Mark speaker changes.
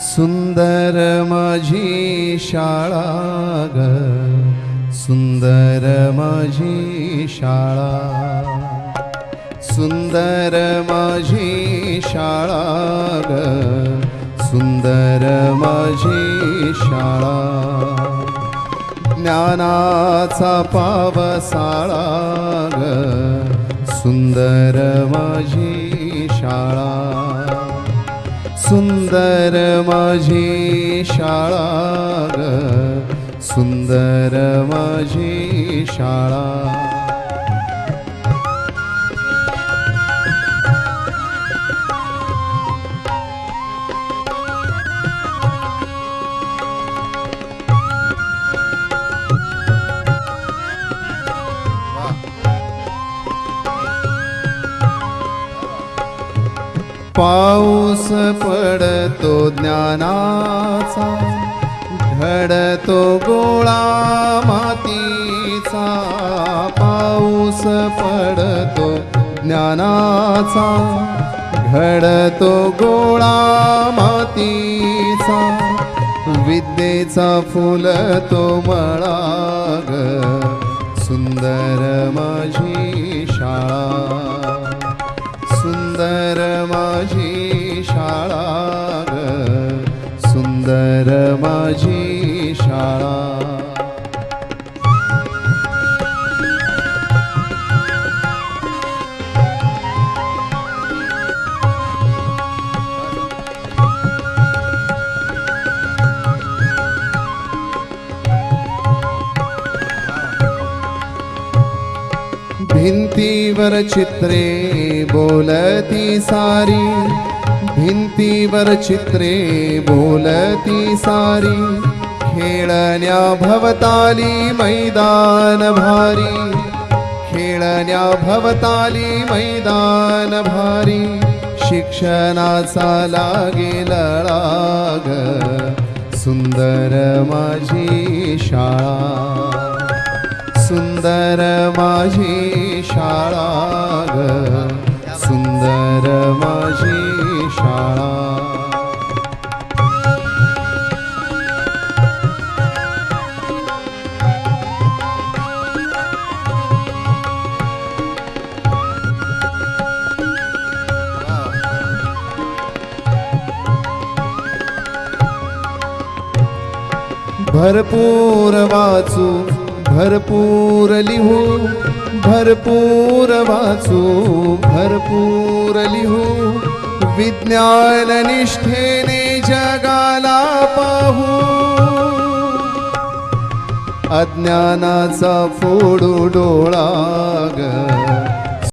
Speaker 1: सुंदर माझी शाळा ग, सुंदर माझी शाळा, सुंदर माझी शाळा ग, सुंदर माझी शाळा, ज्ञानाचा पावसाळा ग, सुंदर माझी शाळा, सुंदर माझी शाळा ग, सुंदर माझी शाळा. पाऊस पडतो ज्ञानाचा, घडतो गोळा मातीचा. पाऊस पडतो ज्ञानाचा, घडतो गोळा मातीचा. विद्येचा फुलतो मळा ग, सुंदर माझी शाळा, सुंदर माझी शाळा ग, सुंदर माझी शाळा. भिंतीवर चित्रे बोलती सारी, भिंतीवर चित्रे बोलती सारी. खेळण्या भवताली मैदान भारी, खेळण्या भवताली मैदान भारी. शिक्षणाचा लागेल लाग, सुंदर माझी शाळा, सुंदर माझी शाळा ग, सुंदर माझी शाळा. भरपूर वाचू, भरपूर लिहू, भरपूर वाचू, भरपूर लिहू. विज्ञान निष्ठेने जगाला पाहू, अज्ञानाचा फोडू डोळा ग,